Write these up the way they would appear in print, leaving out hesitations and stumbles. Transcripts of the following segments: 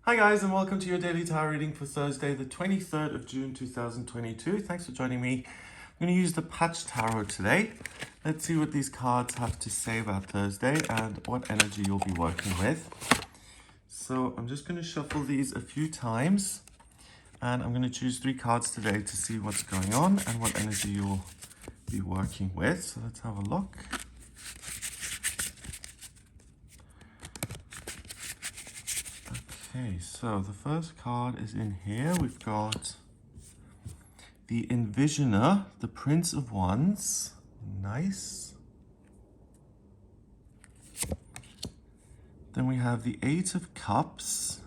Hi guys, and welcome to your daily tarot reading for Thursday, the 23rd of June 2022. Thanks for joining me. I'm going to use the Patch Tarot today. Let's see what these cards have to say about Thursday and what energy you'll be working with. So I'm just going to shuffle these a few times, and I'm going to choose 3 cards today to see what's going on and what energy you'll be working with. So let's have a look. Okay, so the first card is in here. We've got the Envisioner, the Prince of Wands. Nice. Then we have the Eight of Cups,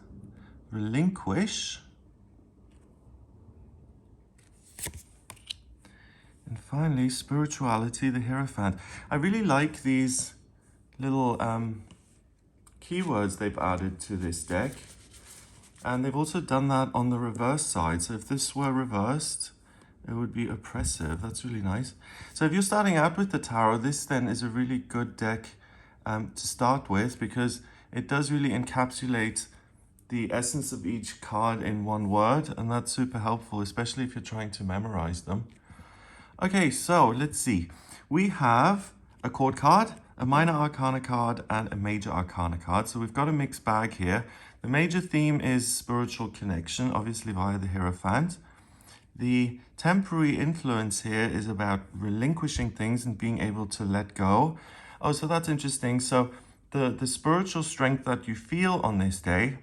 Relinquish. And finally, Spirituality, the Hierophant. I really like these little keywords they've added to this deck. And they've also done that on the reverse side. So if this were reversed, it would be oppressive. That's really nice. So if you're starting out with the tarot, this then is a really good deck to start with, because it does really encapsulate the essence of each card in one word. And that's super helpful, especially if you're trying to memorize them. Okay, so let's see. We have a court card, a minor arcana card, and a major arcana card. So we've got a mixed bag here. The major theme is spiritual connection, obviously via the Hierophant. The temporary influence here is about relinquishing things and being able to let go. Oh, so that's interesting. So the spiritual strength that you feel on this day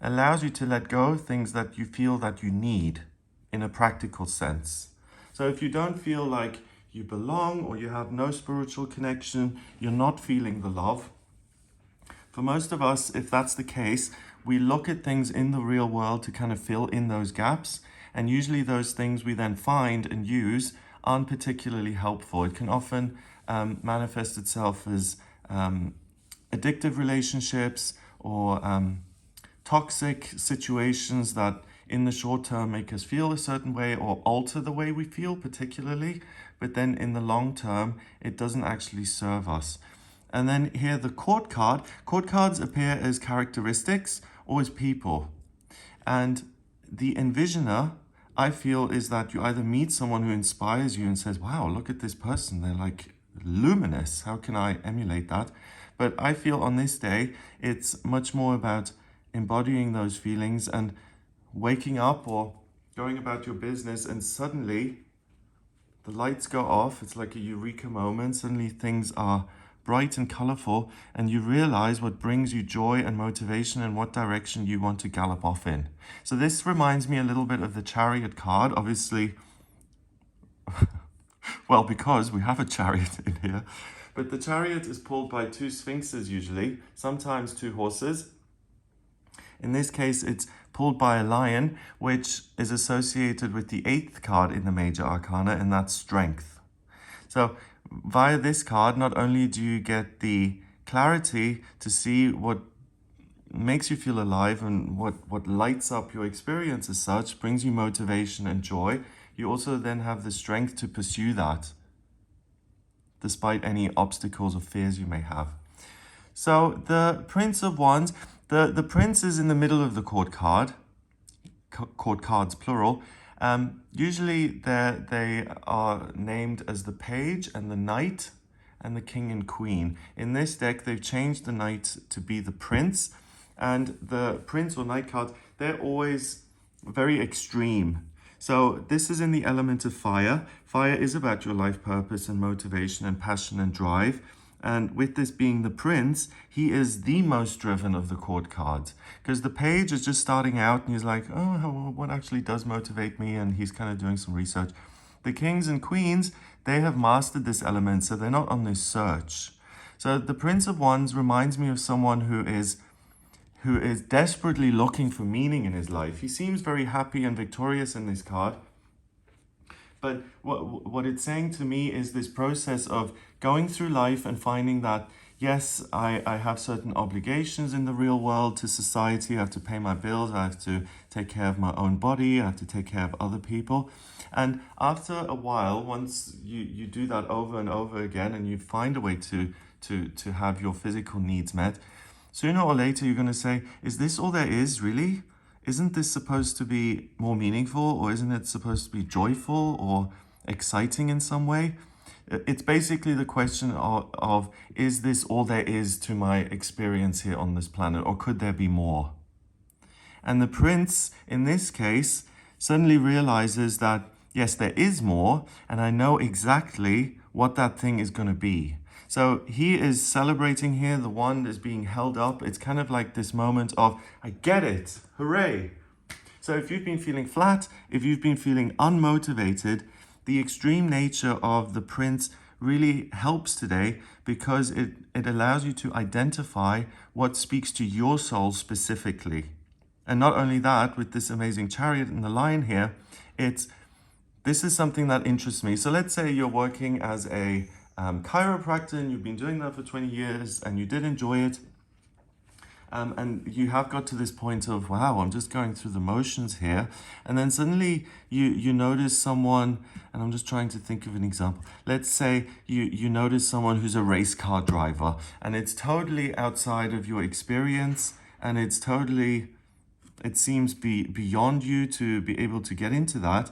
allows you to let go of things that you feel that you need in a practical sense. So if you don't feel like you belong or you have no spiritual connection, you're not feeling the love. For most of us, if that's the case, we look at things in the real world to kind of fill in those gaps. And usually those things we then find and use aren't particularly helpful. It can often manifest itself as addictive relationships or toxic situations that in the short term make us feel a certain way or alter the way we feel particularly. But then in the long term, it doesn't actually serve us. And then here, the court card. Court cards appear as characteristics or as people. And the Envisioner, I feel, is that you either meet someone who inspires you and says, wow, look at this person. They're like luminous. How can I emulate that? But I feel on this day, it's much more about embodying those feelings and waking up or going about your business, and suddenly the lights go off. It's like a eureka moment. Suddenly things are bright and colorful, and you realize what brings you joy and motivation and what direction you want to gallop off in. So this reminds me a little bit of the Chariot card, obviously. Well, because we have a chariot in here, but the chariot is pulled by 2 sphinxes usually, sometimes 2 horses. In this case, it's pulled by a lion, which is associated with the 8th card in the major arcana, and that's strength. So via this card, not only do you get the clarity to see what makes you feel alive and what lights up your experience as such, brings you motivation and joy, you also then have the strength to pursue that, despite any obstacles or fears you may have. So the Prince of Wands, the Prince is in the middle of the court card, court cards plural. Usually they are named as the Page and the Knight and the King and Queen. In this deck, they've changed the Knight to be the Prince, and the Prince or Knight cards, they're always very extreme. So this is in the element of fire. Fire is about your life purpose and motivation and passion and drive. And with this being the Prince, he is the most driven of the court cards, because the Page is just starting out and he's like, oh, what actually does motivate me? And he's kind of doing some research. The Kings and Queens, they have mastered this element, so they're not on this search. So the Prince of Wands reminds me of someone who is desperately looking for meaning in his life. He seems very happy and victorious in this card. But what it's saying to me is this process of going through life and finding that, yes, I have certain obligations in the real world to society. I have to pay my bills. I have to take care of my own body. I have to take care of other people. And after a while, once you do that over and over again and you find a way to have your physical needs met, sooner or later you're going to say, is this all there is, really? Isn't this supposed to be more meaningful, or isn't it supposed to be joyful or exciting in some way? It's basically the question of is this all there is to my experience here on this planet, or could there be more? And the prince, in this case, suddenly realizes that, yes, there is more, and I know exactly what that thing is going to be. So he is celebrating here. The wand is being held up. It's kind of like this moment of, I get it, hooray. So if you've been feeling flat, if you've been feeling unmotivated, the extreme nature of the prince really helps today, because it allows you to identify what speaks to your soul specifically. And not only that, with this amazing chariot and the lion here, this is something that interests me. So let's say you're working as a chiropractor, and you've been doing that for 20 years and you did enjoy it. And you have got to this point of, wow, I'm just going through the motions here. And then suddenly you notice someone, and I'm just trying to think of an example. Let's say you notice someone who's a race car driver, and it's totally outside of your experience, and it seems beyond you to be able to get into that.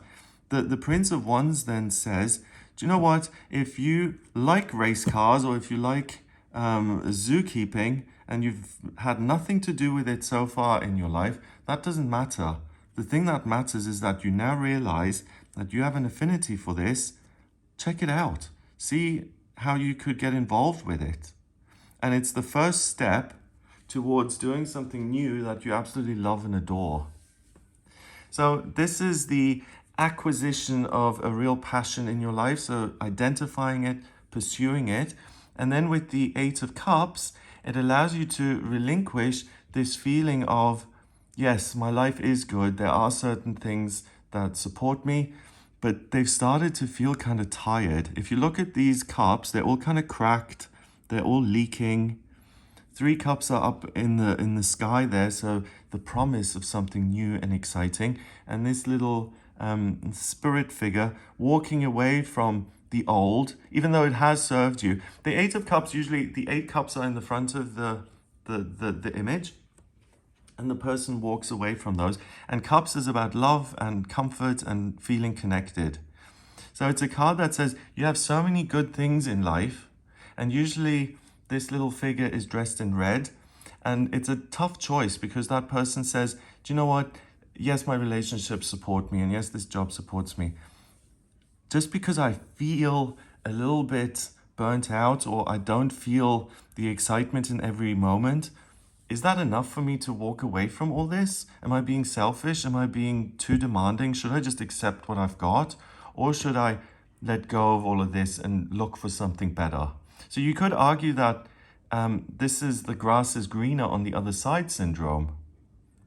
The Prince of Wands then says, do you know what? If you like race cars, or if you like zookeeping, and you've had nothing to do with it so far in your life, that doesn't matter. The thing that matters is that you now realize that you have an affinity for this. Check it out. See how you could get involved with it. And it's the first step towards doing something new that you absolutely love and adore. So this is the acquisition of a real passion in your life. So identifying it, pursuing it. And then with the Eight of Cups, it allows you to relinquish this feeling of, yes, my life is good. There are certain things that support me, but they've started to feel kind of tired. If you look at these cups, they're all kind of cracked. They're all leaking. 3 cups are up in the sky there, so the promise of something new and exciting. And this little spirit figure walking away from the old, even though it has served you. The Eight of Cups, usually the 8 cups are in the front of the image, and the person walks away from those. And Cups is about love and comfort and feeling connected. So it's a card that says you have so many good things in life, and usually this little figure is dressed in red, and it's a tough choice, because that person says, do you know what? Yes, my relationships support me, and yes, this job supports me. Just because I feel a little bit burnt out, or I don't feel the excitement in every moment, is that enough for me to walk away from all this? Am I being selfish? Am I being too demanding? Should I just accept what I've got? Or should I let go of all of this and look for something better? So you could argue that this is the grass is greener on the other side syndrome.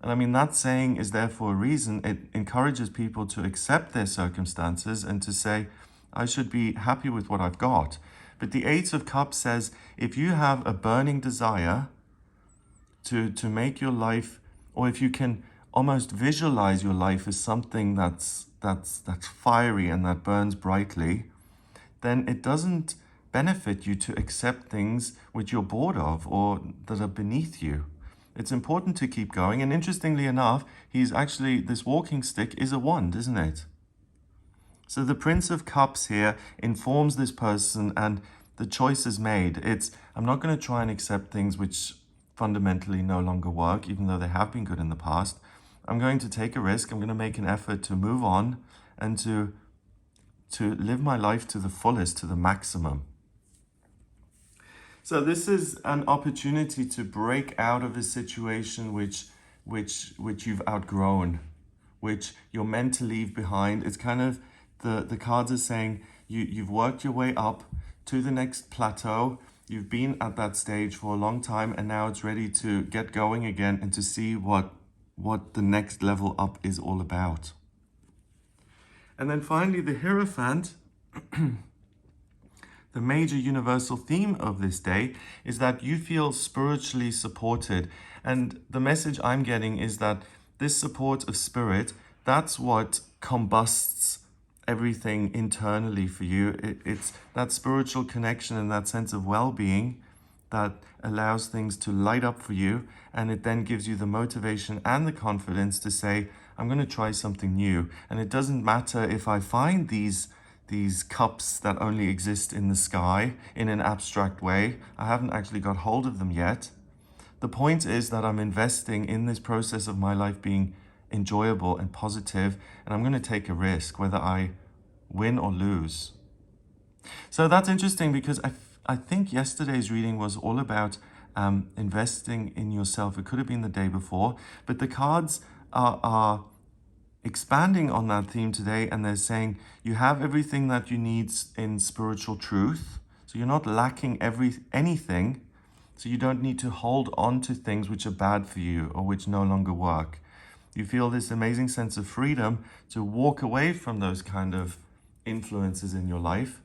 And I mean, that saying is there for a reason. It encourages people to accept their circumstances and to say, I should be happy with what I've got. But the Eight of Cups says, if you have a burning desire to make your life, or if you can almost visualize your life as something that's fiery and that burns brightly, then it doesn't benefit you to accept things which you're bored of or that are beneath you. It's important to keep going. And interestingly enough, this walking stick is a wand, isn't it? So the Prince of Cups here informs this person, and the choice is made. I'm not going to try and accept things which fundamentally no longer work, even though they have been good in the past. I'm going to take a risk. I'm going to make an effort to move on and to live my life to the fullest, to the maximum. So this is an opportunity to break out of a situation which you've outgrown, which you're meant to leave behind. It's kind of, the cards are saying you've worked your way up to the next plateau. You've been at that stage for a long time, and now it's ready to get going again and to see what the next level up is all about. And then finally, the Hierophant. The major universal theme of this day is that you feel spiritually supported. And the message I'm getting is that this support of spirit, that's what combusts everything internally for you. It's that spiritual connection and that sense of well-being that allows things to light up for you, and it then gives you the motivation and the confidence to say, I'm going to try something new. And it doesn't matter if I find these cups that only exist in the sky in an abstract way. I haven't actually got hold of them yet. The point is that I'm investing in this process of my life being enjoyable and positive, and I'm going to take a risk whether I win or lose. So that's interesting because I think yesterday's reading was all about investing in yourself. It could have been the day before, but the cards are expanding on that theme today, and they're saying you have everything that you need in spiritual truth. So you're not lacking anything. So you don't need to hold on to things which are bad for you or which no longer work. You feel this amazing sense of freedom to walk away from those kind of influences in your life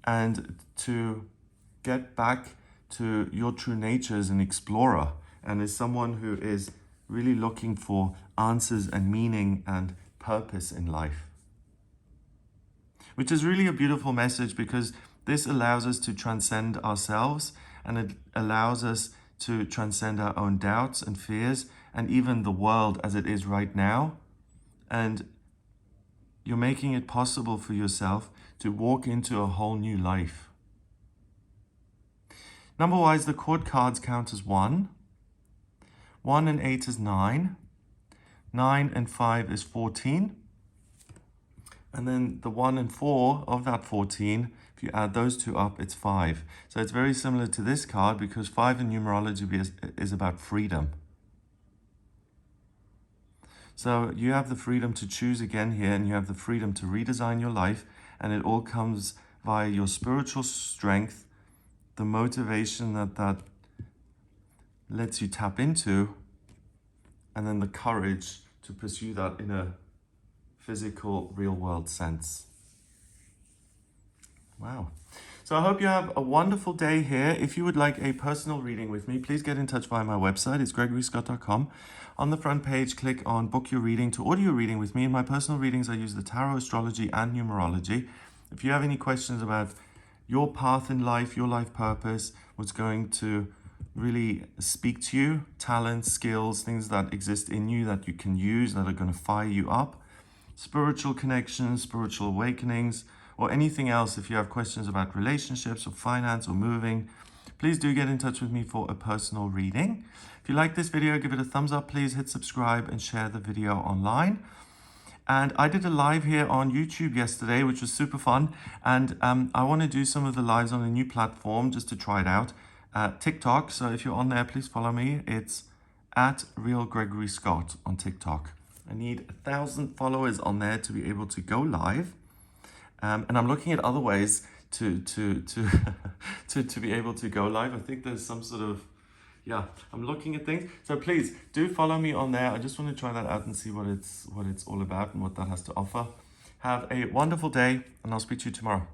and to get back to your true nature as an explorer and as someone who is really looking for answers and meaning and purpose in life. Which is really a beautiful message, because this allows us to transcend ourselves, and it allows us to transcend our own doubts and fears and even the world as it is right now. And you're making it possible for yourself to walk into a whole new life. Number-wise, the court cards count as 1. 1 and 8 is 9. 9 and 5 is 14. And then the 1 and 4 of that 14, if you add those two up, it's 5. So it's very similar to this card, because 5 in numerology is about freedom. So you have the freedom to choose again here, and you have the freedom to redesign your life, and it all comes via your spiritual strength, the motivation that lets you tap into, and then the courage to pursue that in a physical, real-world sense. Wow. So I hope you have a wonderful day here. If you would like a personal reading with me, please get in touch via my website. It's gregoryscott.com. On the front page, click on Book Your Reading to order your reading with me. In my personal readings, I use the tarot, astrology, and numerology. If you have any questions about your path in life, your life purpose, what's going to really speak to you, talents, skills, things that exist in you that you can use, that are going to fire you up, spiritual connections, spiritual awakenings, or anything else, if you have questions about relationships or finance or moving, please do get in touch with me for a personal reading. If you like this video, give it a thumbs up, please hit subscribe and share the video online. And I did a live here on YouTube yesterday, which was super fun. And I want to do some of the lives on a new platform just to try it out. TikTok. So if you're on there, please follow me. It's at Real Gregory Scott on TikTok. I need 1,000 followers on there to be able to go live. And I'm looking at other ways to be able to go live. I think there's some sort of, I'm looking at things. So please do follow me on there. I just want to try that out and see what it's all about and what that has to offer. Have a wonderful day, and I'll speak to you tomorrow.